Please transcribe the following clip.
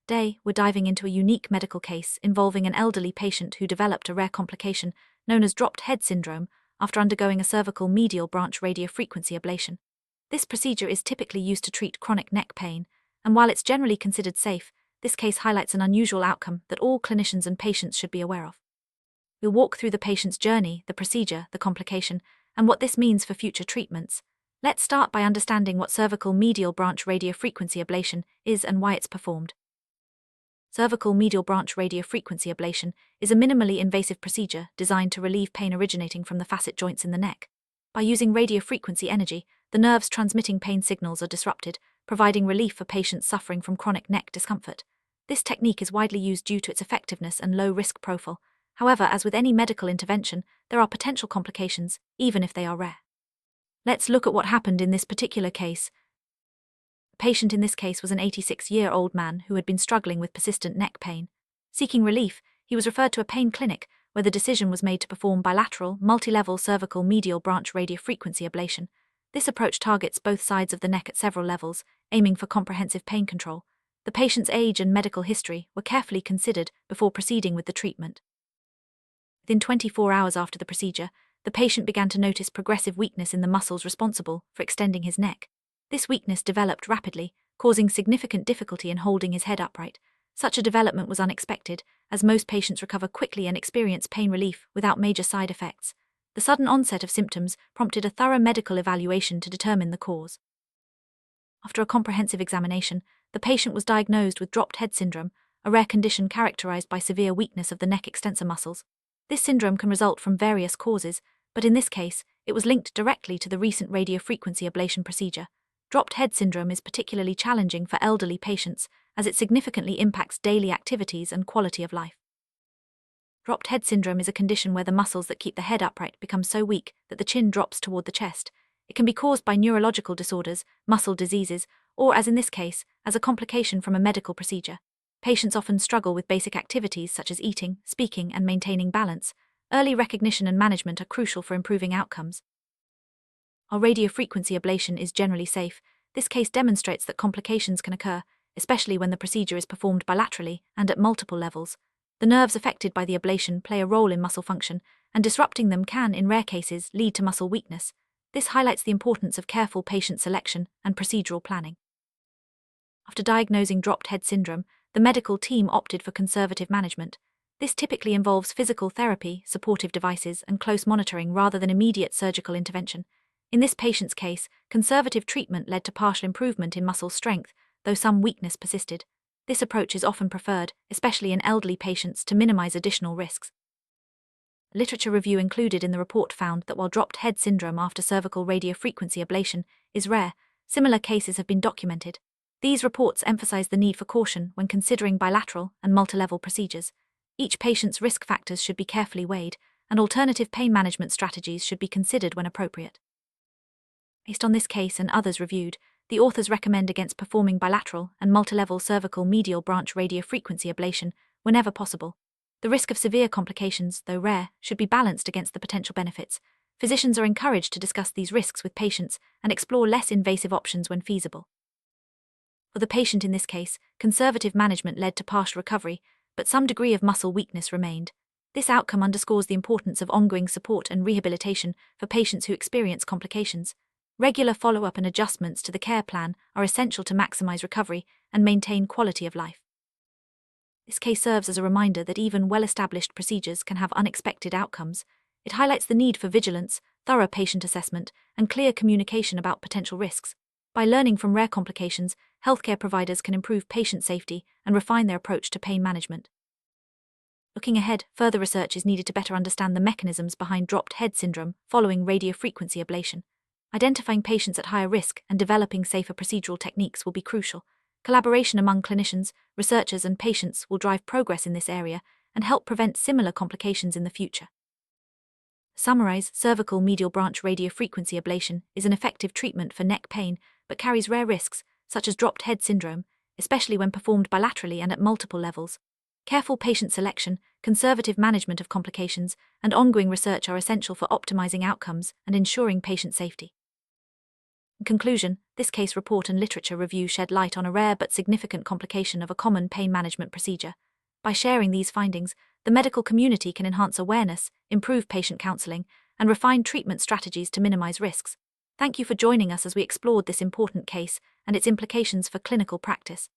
Today, we're diving into a unique medical case involving an elderly patient who developed a rare complication known as dropped head syndrome after undergoing a cervical medial branch radiofrequency ablation. This procedure is typically used to treat chronic neck pain, and while it's generally considered safe, this case highlights an unusual outcome that all clinicians and patients should be aware of. We'll walk through the patient's journey, the procedure, the complication, and what this means for future treatments. Let's start by understanding what cervical medial branch radiofrequency ablation is and why it's performed. Cervical medial branch radiofrequency ablation is a minimally invasive procedure designed to relieve pain originating from the facet joints in the neck. By using radiofrequency energy, the nerves transmitting pain signals are disrupted, providing relief for patients suffering from chronic neck discomfort. This technique is widely used due to its effectiveness and low risk profile. However, as with any medical intervention, there are potential complications, even if they are rare. Let's look at what happened in this particular case. The patient in this case was an 86-year-old man who had been struggling with persistent neck pain. Seeking relief, he was referred to a pain clinic where the decision was made to perform bilateral, multi-level cervical medial branch radiofrequency ablation. This approach targets both sides of the neck at several levels, aiming for comprehensive pain control. The patient's age and medical history were carefully considered before proceeding with the treatment. Within 24 hours after the procedure, the patient began to notice progressive weakness in the muscles responsible for extending his neck. This weakness developed rapidly, causing significant difficulty in holding his head upright. Such a development was unexpected, as most patients recover quickly and experience pain relief without major side effects. The sudden onset of symptoms prompted a thorough medical evaluation to determine the cause. After a comprehensive examination, the patient was diagnosed with dropped head syndrome, a rare condition characterized by severe weakness of the neck extensor muscles. This syndrome can result from various causes, but in this case, it was linked directly to the recent radiofrequency ablation procedure. Dropped head syndrome is particularly challenging for elderly patients as it significantly impacts daily activities and quality of life. Dropped head syndrome is a condition where the muscles that keep the head upright become so weak that the chin drops toward the chest. It can be caused by neurological disorders, muscle diseases, or, as in this case, as a complication from a medical procedure. Patients often struggle with basic activities such as eating, speaking, and maintaining balance. Early recognition and management are crucial for improving outcomes. While radiofrequency ablation is generally safe, this case demonstrates that complications can occur, especially when the procedure is performed bilaterally and at multiple levels. The nerves affected by the ablation play a role in muscle function, and disrupting them can, in rare cases, lead to muscle weakness. This highlights the importance of careful patient selection and procedural planning. After diagnosing dropped head syndrome, the medical team opted for conservative management. This typically involves physical therapy, supportive devices, and close monitoring rather than immediate surgical intervention. In this patient's case, conservative treatment led to partial improvement in muscle strength, though some weakness persisted. This approach is often preferred, especially in elderly patients, to minimize additional risks. Literature review included in the report found that while dropped head syndrome after cervical radiofrequency ablation is rare, similar cases have been documented. These reports emphasize the need for caution when considering bilateral and multilevel procedures. Each patient's risk factors should be carefully weighed, and alternative pain management strategies should be considered when appropriate. Based on this case and others reviewed, the authors recommend against performing bilateral and multilevel cervical medial branch radiofrequency ablation whenever possible. The risk of severe complications, though rare, should be balanced against the potential benefits. Physicians are encouraged to discuss these risks with patients and explore less invasive options when feasible. For the patient in this case, conservative management led to partial recovery, but some degree of muscle weakness remained. This outcome underscores the importance of ongoing support and rehabilitation for patients who experience complications. Regular follow-up and adjustments to the care plan are essential to maximize recovery and maintain quality of life. This case serves as a reminder that even well-established procedures can have unexpected outcomes. It highlights the need for vigilance, thorough patient assessment, and clear communication about potential risks. By learning from rare complications, healthcare providers can improve patient safety and refine their approach to pain management. Looking ahead, further research is needed to better understand the mechanisms behind dropped head syndrome following radiofrequency ablation. Identifying patients at higher risk and developing safer procedural techniques will be crucial. Collaboration among clinicians, researchers, and patients will drive progress in this area and help prevent similar complications in the future. To summarize, cervical medial branch radiofrequency ablation is an effective treatment for neck pain but carries rare risks, such as dropped head syndrome, especially when performed bilaterally and at multiple levels. Careful patient selection, conservative management of complications, and ongoing research are essential for optimizing outcomes and ensuring patient safety. In conclusion, this case report and literature review shed light on a rare but significant complication of a common pain management procedure. By sharing these findings, the medical community can enhance awareness, improve patient counseling, and refine treatment strategies to minimize risks. Thank you for joining us as we explored this important case and its implications for clinical practice.